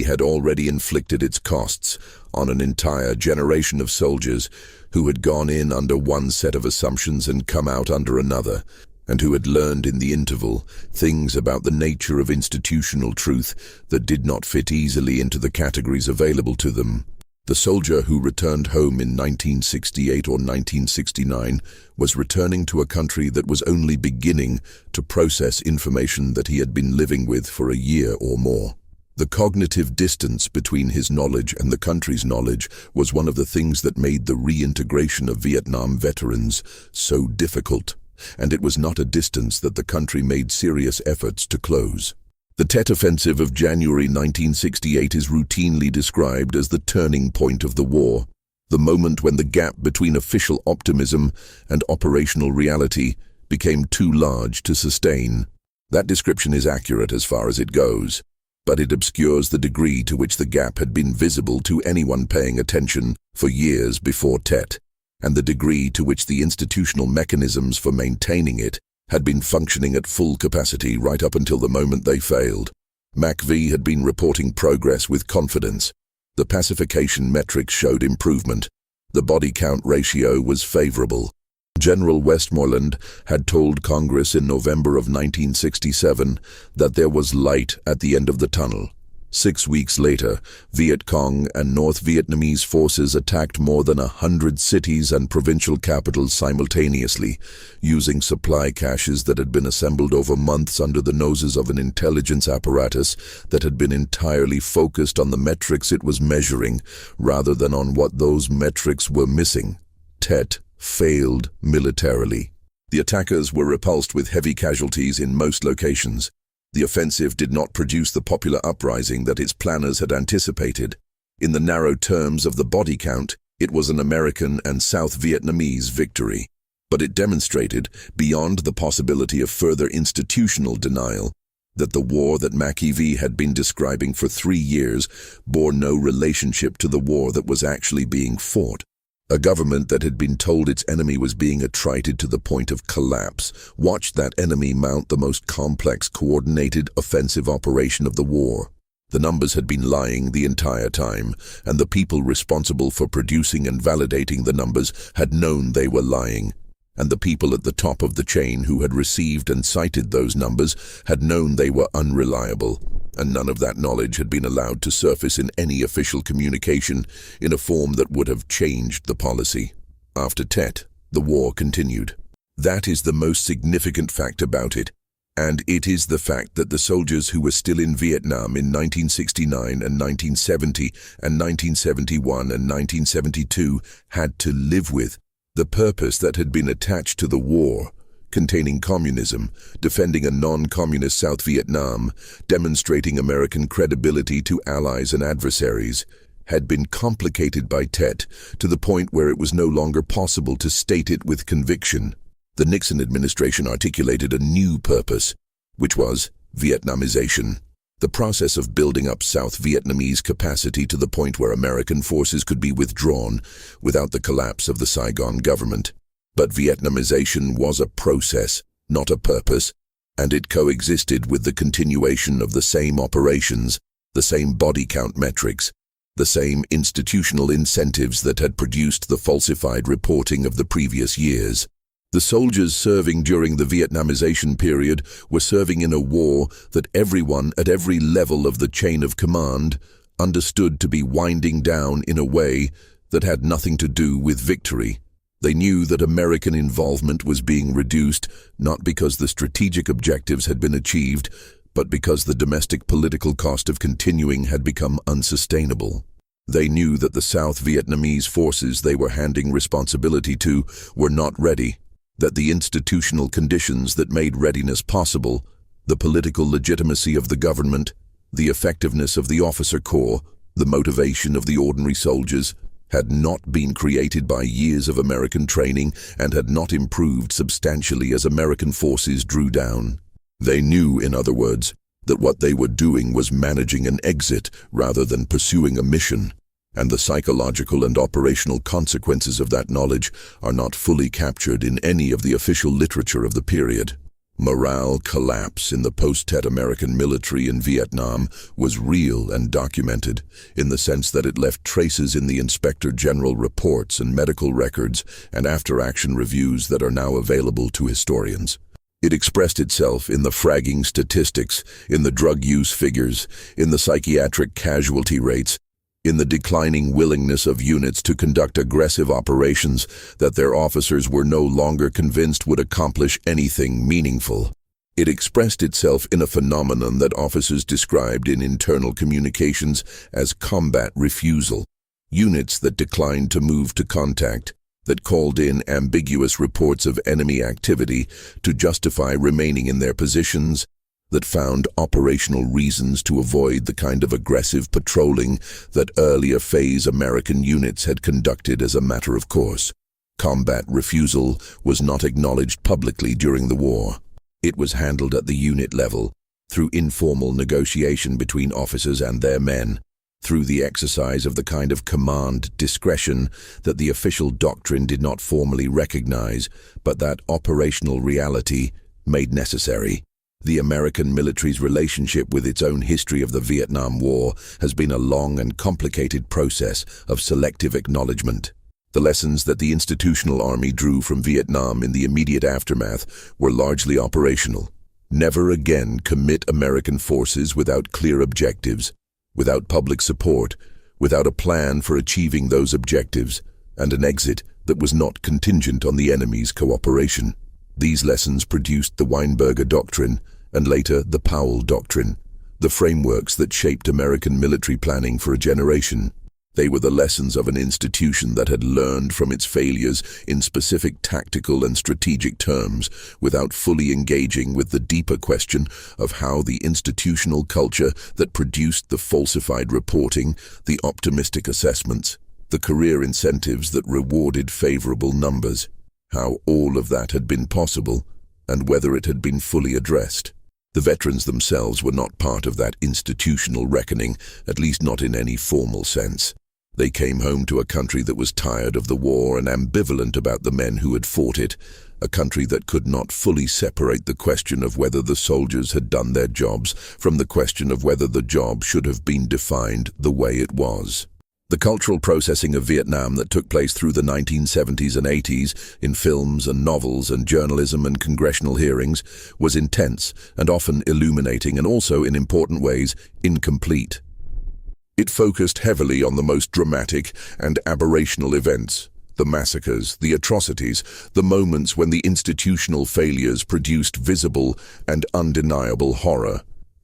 had already inflicted its costs on an entire generation of soldiers who had gone in under one set of assumptions and come out under another, and who had learned in the interval things about the nature of institutional truth that did not fit easily into the categories available to them. The soldier who returned home in 1968 or 1969 was returning to a country that was only beginning to process information that he had been living with for a year or more. The cognitive distance between his knowledge and the country's knowledge was one of the things that made the reintegration of Vietnam veterans so difficult, and it was not a distance that the country made serious efforts to close. The Tet Offensive of January 1968 is routinely described as the turning point of the war, the moment when the gap between official optimism and operational reality became too large to sustain. That description is accurate as far as it goes, but it obscures the degree to which the gap had been visible to anyone paying attention for years before Tet, and the degree to which the institutional mechanisms for maintaining it had been functioning at full capacity right up until the moment they failed. MACV had been reporting progress with confidence. The pacification metrics showed improvement. The body count ratio was favorable. General Westmoreland had told Congress in November of 1967 that there was light at the end of the tunnel. 6 weeks later, Viet Cong and North Vietnamese forces attacked more than 100 cities and provincial capitals simultaneously, using supply caches that had been assembled over months under the noses of an intelligence apparatus that had been entirely focused on the metrics it was measuring, rather than on what those metrics were missing. Tet failed militarily. The attackers were repulsed with heavy casualties in most locations. The offensive did not produce the popular uprising that its planners had anticipated. In the narrow terms of the body count, it was an American and South Vietnamese victory. But it demonstrated, beyond the possibility of further institutional denial, that the war that MACV had been describing for 3 years bore no relationship to the war that was actually being fought. A government that had been told its enemy was being attrited to the point of collapse watched that enemy mount the most complex, coordinated offensive operation of the war. The numbers had been lying the entire time, and the people responsible for producing and validating the numbers had known they were lying. And the people at the top of the chain who had received and cited those numbers had known they were unreliable, and none of that knowledge had been allowed to surface in any official communication in a form that would have changed the policy. After Tet, the war continued. That is the most significant fact about it, and it is the fact that the soldiers who were still in Vietnam in 1969 and 1970 and 1971 and 1972 had to live with. The purpose that had been attached to the war containing communism, defending a non-communist South Vietnam, demonstrating American credibility to allies and adversaries, had been complicated by Tet to the point where it was no longer possible to state it with conviction. The Nixon administration articulated a new purpose, which was Vietnamization. The process of building up South Vietnamese capacity to the point where American forces could be withdrawn without the collapse of the Saigon government. But Vietnamization was a process, not a purpose, and it coexisted with the continuation of the same operations, the same body count metrics, the same institutional incentives that had produced the falsified reporting of the previous years. The soldiers serving during the Vietnamization period were serving in a war that everyone at every level of the chain of command understood to be winding down in a way that had nothing to do with victory. They knew that American involvement was being reduced, not because the strategic objectives had been achieved, but because the domestic political cost of continuing had become unsustainable. They knew that the South Vietnamese forces they were handing responsibility to were not ready, that the institutional conditions that made readiness possible, the political legitimacy of the government, the effectiveness of the officer corps, the motivation of the ordinary soldiers, had not been created by years of American training and had not improved substantially as American forces drew down. They knew, in other words, that what they were doing was managing an exit rather than pursuing a mission, and the psychological and operational consequences of that knowledge are not fully captured in any of the official literature of the period. Morale collapse in the post-Tet American military in Vietnam was real and documented, in the sense that it left traces in the Inspector General reports and medical records and after-action reviews that are now available to historians. It expressed itself in the fragging statistics, in the drug use figures, in the psychiatric casualty rates, in the declining willingness of units to conduct aggressive operations that their officers were no longer convinced would accomplish anything meaningful. It expressed itself in a phenomenon that officers described in internal communications as combat refusal. Units that declined to move to contact, that called in ambiguous reports of enemy activity to justify remaining in their positions, that found operational reasons to avoid the kind of aggressive patrolling that earlier phase American units had conducted as a matter of course. Combat refusal was not acknowledged publicly during the war. It was handled at the unit level, through informal negotiation between officers and their men, through the exercise of the kind of command discretion that the official doctrine did not formally recognize, but that operational reality made necessary. The American military's relationship with its own history of the Vietnam War has been a long and complicated process of selective acknowledgement. The lessons that the institutional army drew from Vietnam in the immediate aftermath were largely operational. Never again commit American forces without clear objectives, without public support, without a plan for achieving those objectives, and an exit that was not contingent on the enemy's cooperation. These lessons produced the Weinberger Doctrine, and later the Powell Doctrine, the frameworks that shaped American military planning for a generation. They were the lessons of an institution that had learned from its failures in specific tactical and strategic terms without fully engaging with the deeper question of how the institutional culture that produced the falsified reporting, the optimistic assessments, the career incentives that rewarded favorable numbers, how all of that had been possible, and whether it had been fully addressed. The veterans themselves were not part of that institutional reckoning, at least not in any formal sense. They came home to a country that was tired of the war and ambivalent about the men who had fought it, a country that could not fully separate the question of whether the soldiers had done their jobs from the question of whether the job should have been defined the way it was. The cultural processing of Vietnam that took place through the 1970s and 80s in films and novels and journalism and congressional hearings was intense and often illuminating and also, in important ways, incomplete. It focused heavily on the most dramatic and aberrational events, the massacres, the atrocities, the moments when the institutional failures produced visible and undeniable horror,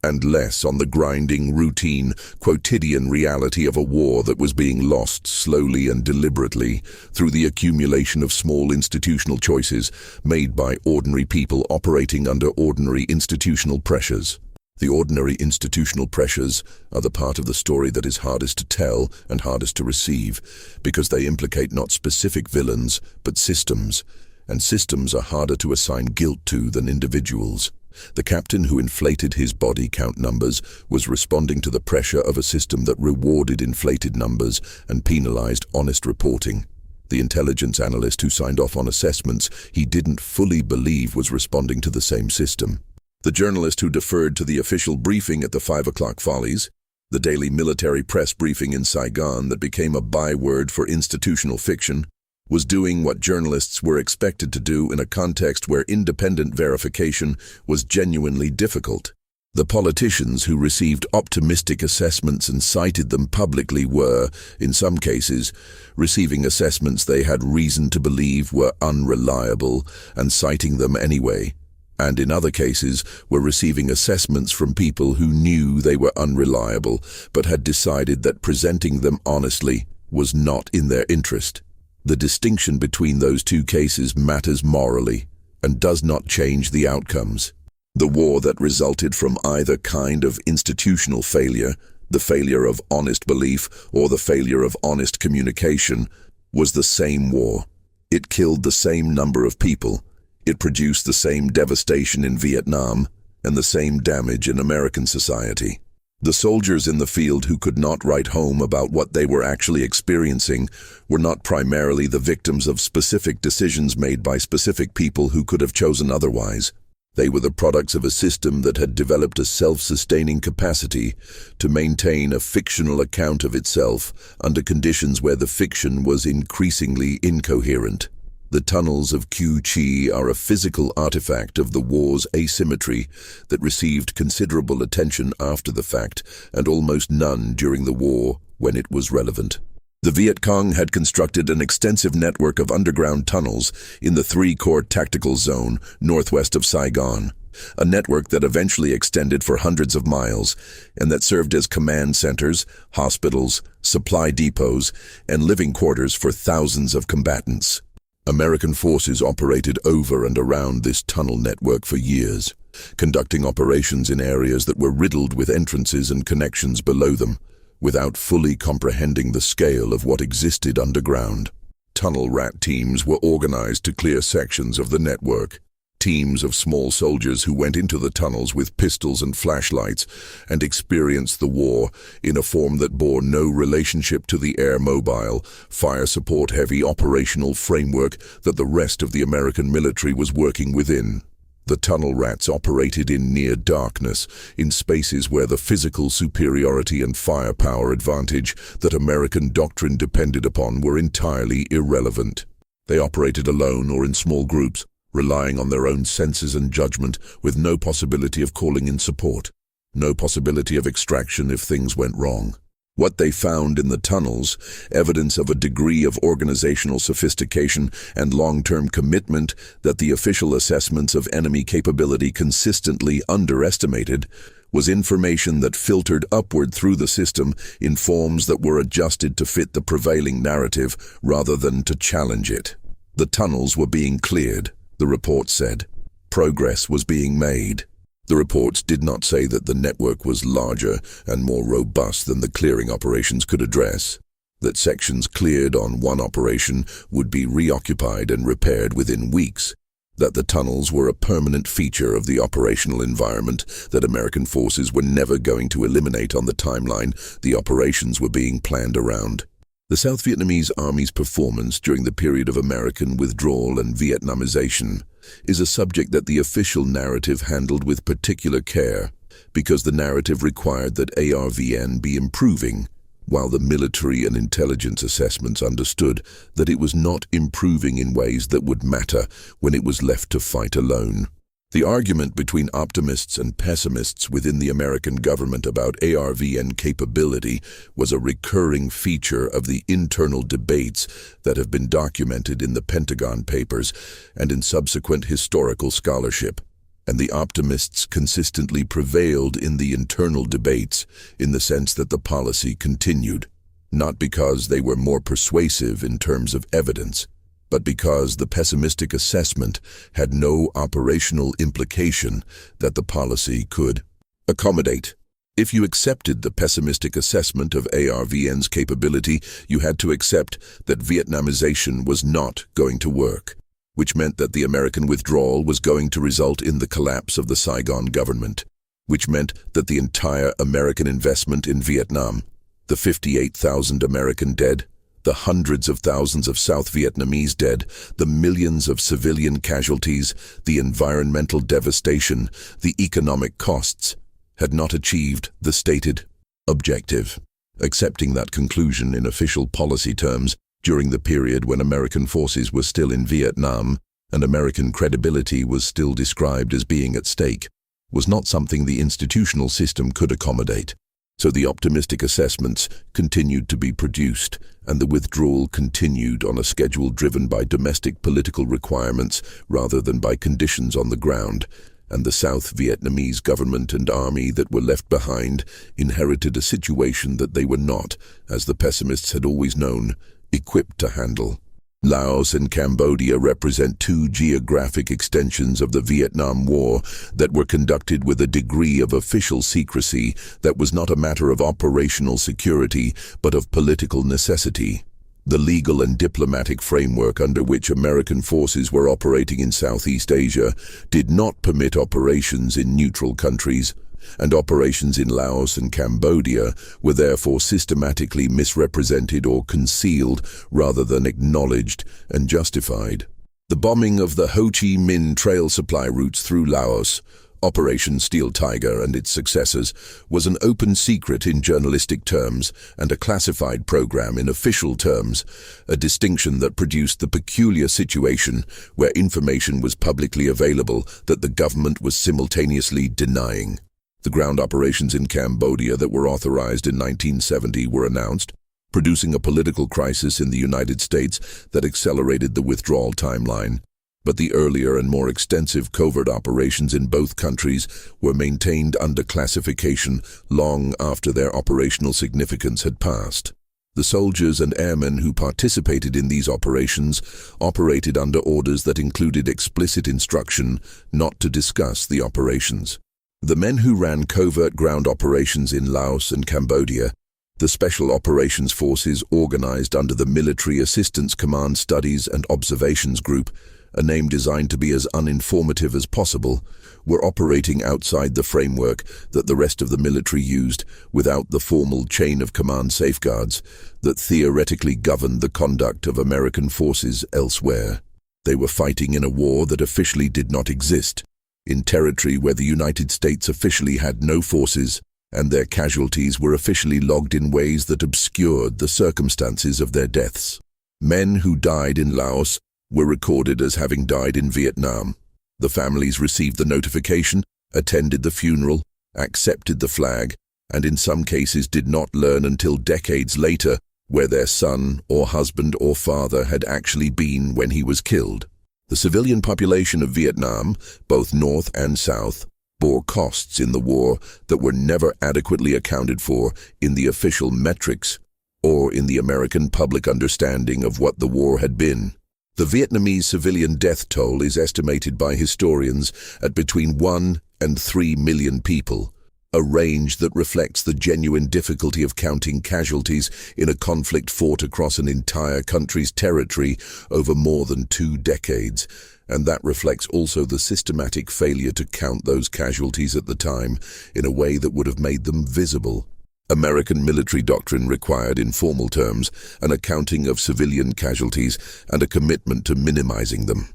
and less on the grinding, routine, quotidian reality of a war that was being lost slowly and deliberately through the accumulation of small institutional choices made by ordinary people operating under ordinary institutional pressures. The ordinary institutional pressures are the part of the story that is hardest to tell and hardest to receive, because they implicate not specific villains, but systems, and systems are harder to assign guilt to than individuals. The captain who inflated his body count numbers was responding to the pressure of a system that rewarded inflated numbers and penalized honest reporting. The intelligence analyst who signed off on assessments he didn't fully believe was responding to the same system. The journalist who deferred to the official briefing at the 5 o'clock follies, the daily military press briefing in Saigon that became a byword for institutional fiction, was doing what journalists were expected to do in a context where independent verification was genuinely difficult. The politicians who received optimistic assessments and cited them publicly were, in some cases, receiving assessments they had reason to believe were unreliable and citing them anyway, and in other cases were receiving assessments from people who knew they were unreliable but had decided that presenting them honestly was not in their interest. The distinction between those two cases matters morally and does not change the outcomes. The war that resulted from either kind of institutional failure, the failure of honest belief or the failure of honest communication, was the same war. It killed the same number of people. It produced the same devastation in Vietnam and the same damage in American society. The soldiers in the field who could not write home about what they were actually experiencing were not primarily the victims of specific decisions made by specific people who could have chosen otherwise. They were the products of a system that had developed a self-sustaining capacity to maintain a fictional account of itself under conditions where the fiction was increasingly incoherent. The tunnels of Cu Chi are a physical artifact of the war's asymmetry that received considerable attention after the fact and almost none during the war when it was relevant. The Viet Cong had constructed an extensive network of underground tunnels in the 3-Corps Tactical Zone northwest of Saigon, a network that eventually extended for hundreds of miles and that served as command centers, hospitals, supply depots, and living quarters for thousands of combatants. American forces operated over and around this tunnel network for years, conducting operations in areas that were riddled with entrances and connections below them, without fully comprehending the scale of what existed underground. Tunnel rat teams were organized to clear sections of the network. Teams of small soldiers who went into the tunnels with pistols and flashlights and experienced the war in a form that bore no relationship to the air-mobile, fire support-heavy operational framework that the rest of the American military was working within. The tunnel rats operated in near darkness, in spaces where the physical superiority and firepower advantage that American doctrine depended upon were entirely irrelevant. They operated alone or in small groups, relying on their own senses and judgment with no possibility of calling in support, no possibility of extraction if things went wrong. What they found in the tunnels, evidence of a degree of organizational sophistication and long-term commitment that the official assessments of enemy capability consistently underestimated, was information that filtered upward through the system in forms that were adjusted to fit the prevailing narrative rather than to challenge it. The tunnels were being cleared, the report said. Progress was being made. The reports did not say that the network was larger and more robust than the clearing operations could address, that sections cleared on one operation would be reoccupied and repaired within weeks, that the tunnels were a permanent feature of the operational environment that American forces were never going to eliminate on the timeline the operations were being planned around. The South Vietnamese Army's performance during the period of American withdrawal and Vietnamization is a subject that the official narrative handled with particular care, because the narrative required that ARVN be improving, while the military and intelligence assessments understood that it was not improving in ways that would matter when it was left to fight alone. The argument between optimists and pessimists within the American government about ARVN capability was a recurring feature of the internal debates that have been documented in the Pentagon Papers and in subsequent historical scholarship. and the optimists consistently prevailed in the internal debates in the sense that the policy continued, not because they were more persuasive in terms of evidence, but because the pessimistic assessment had no operational implication that the policy could accommodate. If you accepted the pessimistic assessment of ARVN's capability, you had to accept that Vietnamization was not going to work, which meant that the American withdrawal was going to result in the collapse of the Saigon government, which meant that the entire American investment in Vietnam, the 58,000 American dead, the hundreds of thousands of South Vietnamese dead, the millions of civilian casualties, the environmental devastation, the economic costs, had not achieved the stated objective. Accepting that conclusion in official policy terms during the period when American forces were still in Vietnam and American credibility was still described as being at stake was not something the institutional system could accommodate. So the optimistic assessments continued to be produced, and the withdrawal continued on a schedule driven by domestic political requirements rather than by conditions on the ground, and the South Vietnamese government and army that were left behind inherited a situation that they were not, as the pessimists had always known, equipped to handle. Laos and Cambodia represent two geographic extensions of the Vietnam War that were conducted with a degree of official secrecy that was not a matter of operational security but of political necessity. The legal and diplomatic framework under which American forces were operating in Southeast Asia did not permit operations in neutral countries, and operations in Laos and Cambodia were therefore systematically misrepresented or concealed rather than acknowledged and justified. The bombing of the Ho Chi Minh Trail supply routes through Laos, Operation Steel Tiger and its successors, was an open secret in journalistic terms and a classified program in official terms, a distinction that produced the peculiar situation where information was publicly available that the government was simultaneously denying. The ground operations in Cambodia that were authorized in 1970 were announced, producing a political crisis in the United States that accelerated the withdrawal timeline. But the earlier and more extensive covert operations in both countries were maintained under classification long after their operational significance had passed. The soldiers and airmen who participated in these operations operated under orders that included explicit instruction not to discuss the operations. The men who ran covert ground operations in Laos and Cambodia, the Special Operations Forces organized under the Military Assistance Command Studies and Observations Group, a name designed to be as uninformative as possible, were operating outside the framework that the rest of the military used without the formal chain of command safeguards that theoretically governed the conduct of American forces elsewhere. They were fighting in a war that officially did not exist, in territory where the United States officially had no forces, and their casualties were officially logged in ways that obscured the circumstances of their deaths. Men who died in Laos were recorded as having died in Vietnam. The families received the notification, attended the funeral, accepted the flag, and in some cases did not learn until decades later where their son or husband or father had actually been when he was killed. The civilian population of Vietnam, both North and South, bore costs in the war that were never adequately accounted for in the official metrics or in the American public understanding of what the war had been. The Vietnamese civilian death toll is estimated by historians at between 1 and 3 million people, a range that reflects the genuine difficulty of counting casualties in a conflict fought across an entire country's territory over more than 2 decades, and that reflects also the systematic failure to count those casualties at the time in a way that would have made them visible. American military doctrine required, in formal terms, an accounting of civilian casualties and a commitment to minimizing them.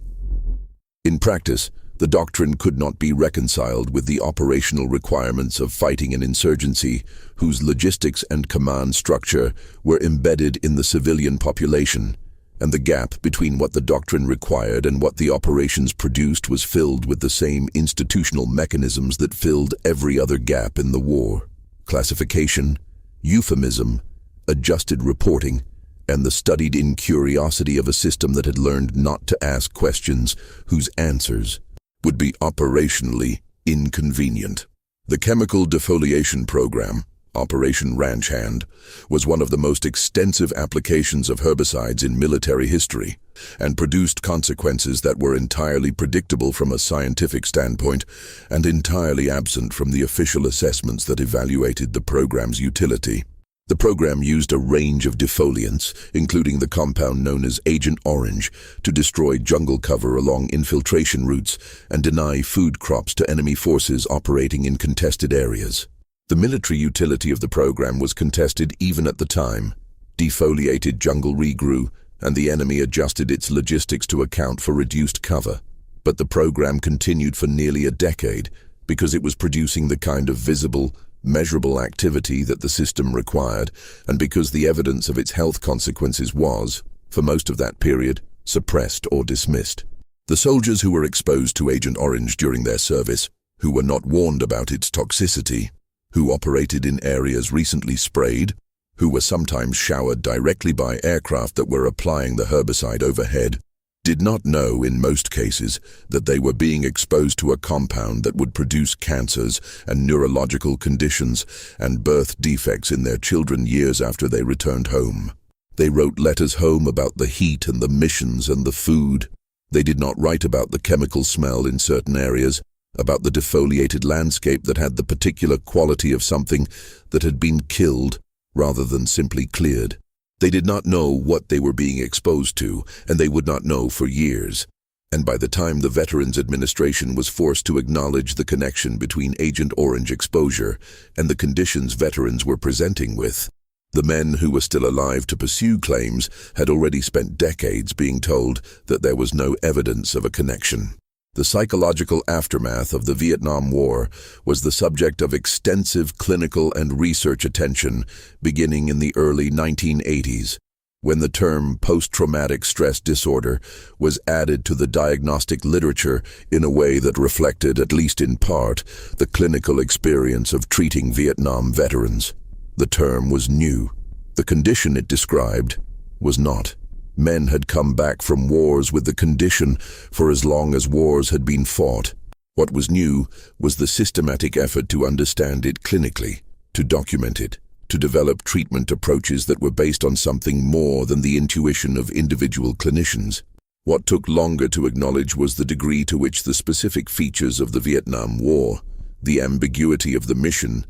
In practice, the doctrine could not be reconciled with the operational requirements of fighting an insurgency whose logistics and command structure were embedded in the civilian population, and the gap between what the doctrine required and what the operations produced was filled with the same institutional mechanisms that filled every other gap in the war: classification, euphemism, adjusted reporting, and the studied incuriosity of a system that had learned not to ask questions whose answers would be operationally inconvenient. The chemical defoliation program, Operation Ranch Hand, was one of the most extensive applications of herbicides in military history, and produced consequences that were entirely predictable from a scientific standpoint and entirely absent from the official assessments that evaluated the program's utility. The program used a range of defoliants, including the compound known as Agent Orange, to destroy jungle cover along infiltration routes and deny food crops to enemy forces operating in contested areas. The military utility of the program was contested even at the time. Defoliated jungle regrew, and the enemy adjusted its logistics to account for reduced cover. But the program continued for nearly a decade because it was producing the kind of visible, measurable activity that the system required, and because the evidence of its health consequences was, for most of that period, suppressed or dismissed. The soldiers who were exposed to Agent Orange during their service, who were not warned about its toxicity, who operated in areas recently sprayed, who were sometimes showered directly by aircraft that were applying the herbicide overhead, did not know in most cases that they were being exposed to a compound that would produce cancers and neurological conditions and birth defects in their children years after they returned home. They wrote letters home about the heat and the missions and the food. They did not write about the chemical smell in certain areas, about the defoliated landscape that had the particular quality of something that had been killed rather than simply cleared. They did not know what they were being exposed to, and they would not know for years. And by the time the Veterans Administration was forced to acknowledge the connection between Agent Orange exposure and the conditions veterans were presenting with, the men who were still alive to pursue claims had already spent decades being told that there was no evidence of a connection. The psychological aftermath of the Vietnam War was the subject of extensive clinical and research attention beginning in the early 1980s, when the term post-traumatic stress disorder was added to the diagnostic literature in a way that reflected, at least in part, the clinical experience of treating Vietnam veterans. The term was new. The condition it described was not. Men had come back from wars with the condition for as long as wars had been fought. What was new was the systematic effort to understand it clinically, to document it, to develop treatment approaches that were based on something more than the intuition of individual clinicians. What took longer to acknowledge was the degree to which the specific features of the Vietnam War, the ambiguity of the mission,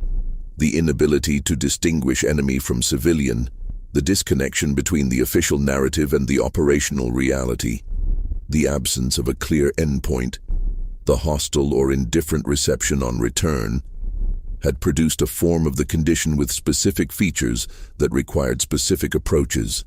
the inability to distinguish enemy from civilian, the disconnection between the official narrative and the operational reality, the absence of a clear endpoint, the hostile or indifferent reception on return, had produced a form of the condition with specific features that required specific approaches.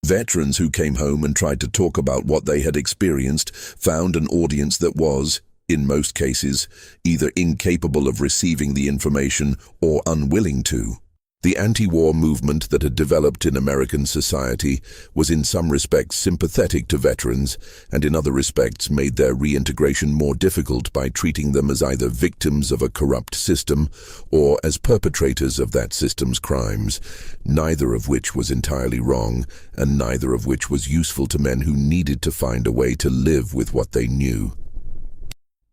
Veterans who came home and tried to talk about what they had experienced found an audience that was, in most cases, either incapable of receiving the information or unwilling to. The anti-war movement that had developed in American society was in some respects sympathetic to veterans, and in other respects made their reintegration more difficult by treating them as either victims of a corrupt system or as perpetrators of that system's crimes, neither of which was entirely wrong, and neither of which was useful to men who needed to find a way to live with what they knew.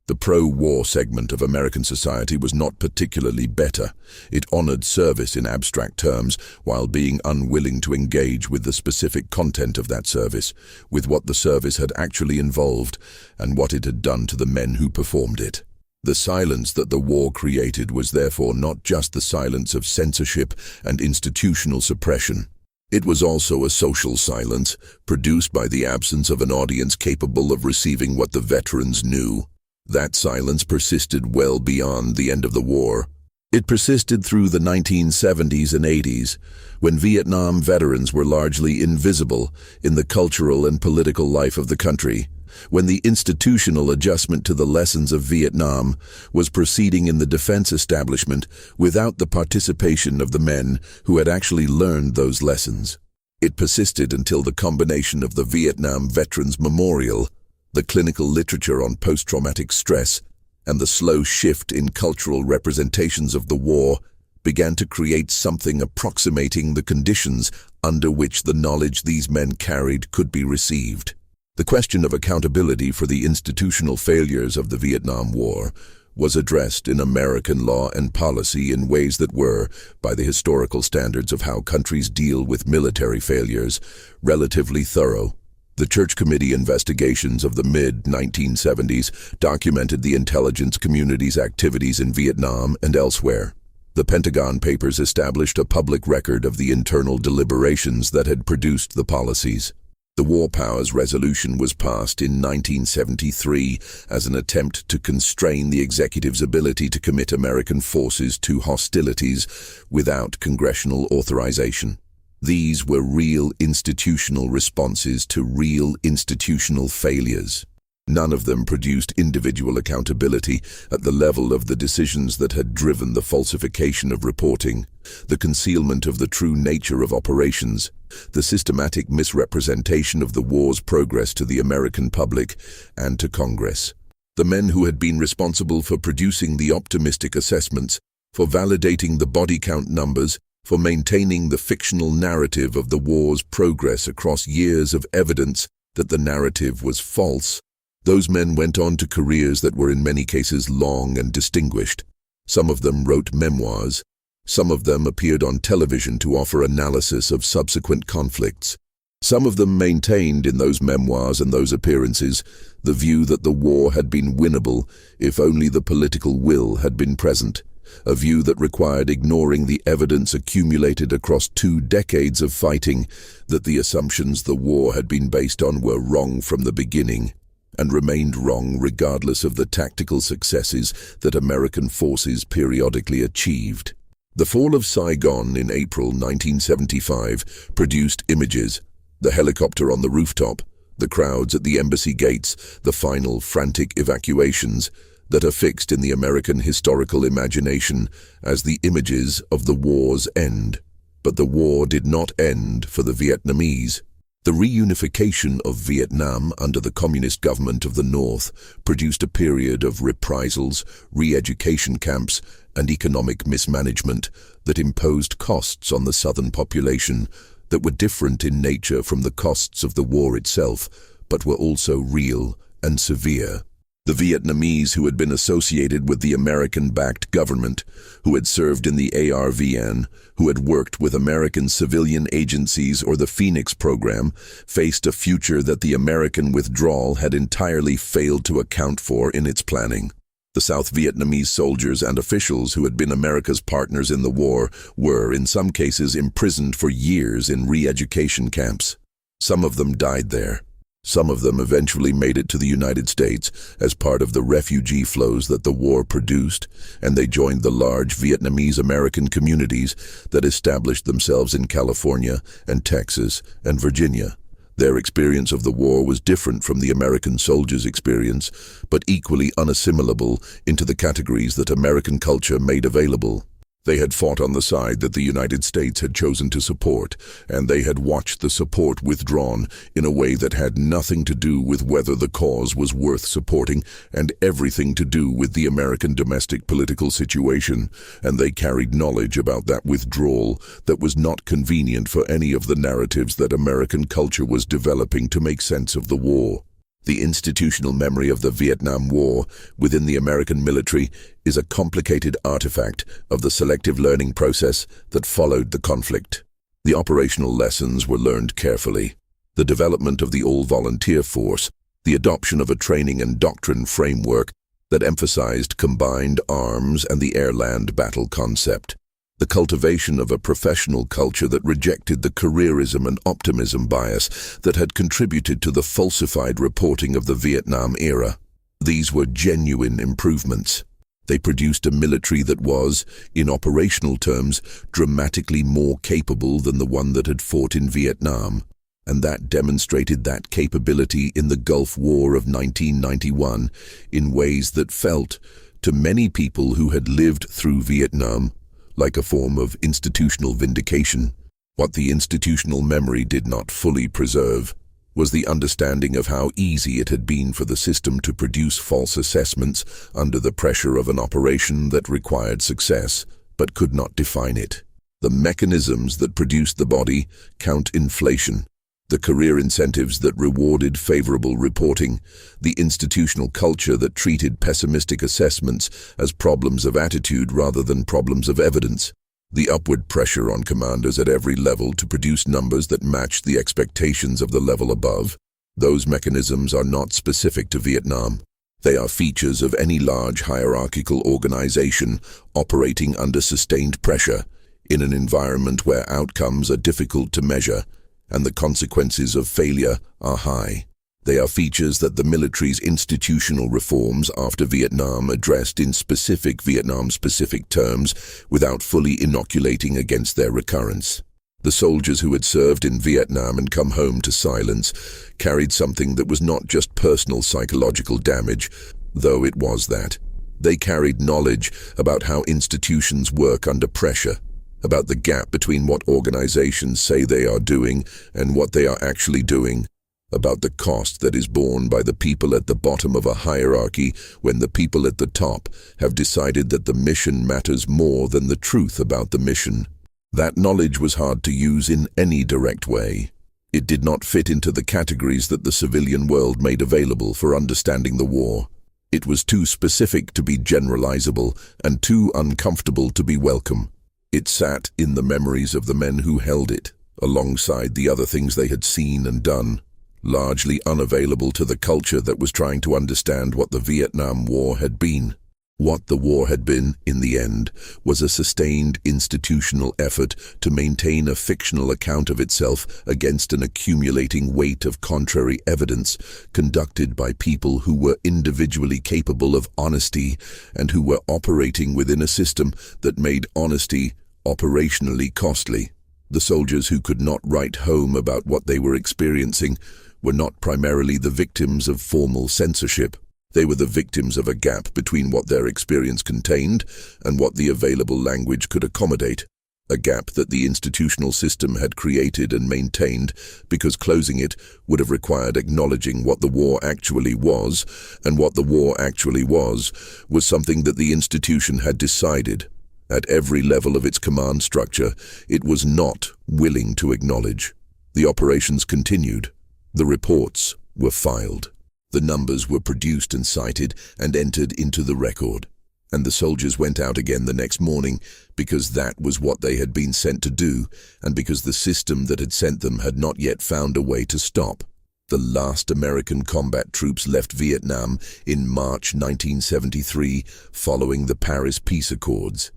The pro-war segment of American society was not particularly better. It honored service in abstract terms while being unwilling to engage with the specific content of that service, with what the service had actually involved and what it had done to the men who performed it. The silence that the war created was therefore not just the silence of censorship and institutional suppression. It was also a social silence produced by the absence of an audience capable of receiving what the veterans knew. That silence persisted well beyond the end of the war. It persisted through the 1970s and 80s, when Vietnam veterans were largely invisible in the cultural and political life of the country, when the institutional adjustment to the lessons of Vietnam was proceeding in the defense establishment without the participation of the men who had actually learned those lessons. It persisted until the combination of the Vietnam Veterans Memorial, the clinical literature on post-traumatic stress, and the slow shift in cultural representations of the war began to create something approximating the conditions under which the knowledge these men carried could be received. The question of accountability for the institutional failures of the Vietnam War was addressed in American law and policy in ways that were, by the historical standards of how countries deal with military failures, relatively thorough. The Church Committee investigations of the mid-1970s documented the intelligence community's activities in Vietnam and elsewhere. The Pentagon Papers established a public record of the internal deliberations that had produced the policies. The War Powers Resolution was passed in 1973 as an attempt to constrain the executive's ability to commit American forces to hostilities without congressional authorization. These were real institutional responses to real institutional failures. None of them produced individual accountability at the level of the decisions that had driven the falsification of reporting, the concealment of the true nature of operations, the systematic misrepresentation of the war's progress to the American public and to Congress. The men who had been responsible for producing the optimistic assessments, for validating the body count numbers, for maintaining the fictional narrative of the war's progress across years of evidence that the narrative was false, those men went on to careers that were in many cases long and distinguished. Some of them wrote memoirs. Some of them appeared on television to offer analysis of subsequent conflicts. Some of them maintained in those memoirs and those appearances the view that the war had been winnable if only the political will had been present, a view that required ignoring the evidence accumulated across 2 decades of fighting, that the assumptions the war had been based on were wrong from the beginning, and remained wrong regardless of the tactical successes that American forces periodically achieved. The fall of Saigon in April 1975 produced images: the helicopter on the rooftop, the crowds at the embassy gates, the final frantic evacuations that are fixed in the American historical imagination as the images of the war's end. But the war did not end for the Vietnamese. The reunification of Vietnam under the communist government of the North produced a period of reprisals, re-education camps, and economic mismanagement that imposed costs on the southern population that were different in nature from the costs of the war itself, but were also real and severe. The Vietnamese who had been associated with the American-backed government, who had served in the ARVN, who had worked with American civilian agencies or the Phoenix program, faced a future that the American withdrawal had entirely failed to account for in its planning. The South Vietnamese soldiers and officials who had been America's partners in the war were, in some cases, imprisoned for years in re-education camps. Some of them died there. Some of them eventually made it to the United States as part of the refugee flows that the war produced, and they joined the large Vietnamese American communities that established themselves in California and Texas and Virginia. Their experience of the war was different from the American soldiers' experience, but equally unassimilable into the categories that American culture made available. They had fought on the side that the United States had chosen to support, and they had watched the support withdrawn in a way that had nothing to do with whether the cause was worth supporting and everything to do with the American domestic political situation, and they carried knowledge about that withdrawal that was not convenient for any of the narratives that American culture was developing to make sense of the war. The institutional memory of the Vietnam War within the American military is a complicated artifact of the selective learning process that followed the conflict. The operational lessons were learned carefully. The development of the all-volunteer force, the adoption of a training and doctrine framework that emphasized combined arms and the air-land battle concept. The cultivation of a professional culture that rejected the careerism and optimism bias that had contributed to the falsified reporting of the Vietnam era. These were genuine improvements. They produced a military that was, in operational terms, dramatically more capable than the one that had fought in Vietnam, and that demonstrated that capability in the Gulf War of 1991 in ways that felt, to many people who had lived through Vietnam, like a form of institutional vindication. What the institutional memory did not fully preserve was the understanding of how easy it had been for the system to produce false assessments under the pressure of an operation that required success, but could not define it. The mechanisms that produced the body, count inflation, The career incentives that rewarded favorable reporting, the institutional culture that treated pessimistic assessments as problems of attitude rather than problems of evidence, the upward pressure on commanders at every level to produce numbers that matched the expectations of the level above. Those mechanisms are not specific to Vietnam. They are features of any large hierarchical organization operating under sustained pressure in an environment where outcomes are difficult to measure and the consequences of failure are high. They are features that the military's institutional reforms after Vietnam addressed in specific Vietnam-specific terms without fully inoculating against their recurrence. The soldiers who had served in Vietnam and come home to silence carried something that was not just personal psychological damage, though it was that. They carried knowledge about how institutions work under pressure, about the gap between what organizations say they are doing and what they are actually doing, about the cost that is borne by the people at the bottom of a hierarchy when the people at the top have decided that the mission matters more than the truth about the mission. That knowledge was hard to use in any direct way. It did not fit into the categories that the civilian world made available for understanding the war. It was too specific to be generalizable and too uncomfortable to be welcome. It sat in the memories of the men who held it, alongside the other things they had seen and done, largely unavailable to the culture that was trying to understand what the Vietnam War had been. What the war had been, in the end, was a sustained institutional effort to maintain a fictional account of itself against an accumulating weight of contrary evidence conducted by people who were individually capable of honesty and who were operating within a system that made honesty operationally costly. The soldiers who could not write home about what they were experiencing were not primarily the victims of formal censorship. They were the victims of a gap between what their experience contained and what the available language could accommodate, a gap that the institutional system had created and maintained because closing it would have required acknowledging what the war actually was, and what the war actually was something that the institution had decided. At every level of its command structure, it was not willing to acknowledge. The operations continued. The reports were filed. The numbers were produced and cited and entered into the record. And the soldiers went out again the next morning because that was what they had been sent to do and because the system that had sent them had not yet found a way to stop. The last American combat troops left Vietnam in March 1973 following the Paris Peace Accords.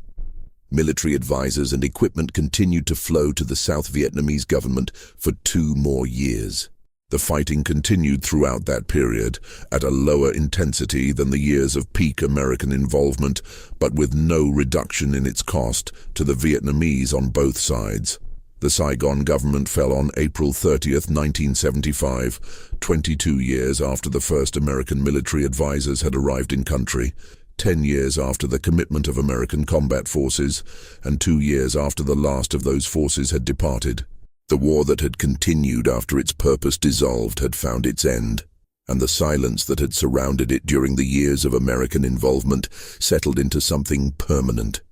Military advisors and equipment continued to flow to the South Vietnamese government for 2 more years. The fighting continued throughout that period, at a lower intensity than the years of peak American involvement, but with no reduction in its cost to the Vietnamese on both sides. The Saigon government fell on April 30th, 1975, 22 years after the first American military advisors had arrived in country, 10 years after the commitment of American combat forces, and 2 years after the last of those forces had departed. The war that had continued after its purpose dissolved had found its end, and the silence that had surrounded it during the years of American involvement settled into something permanent.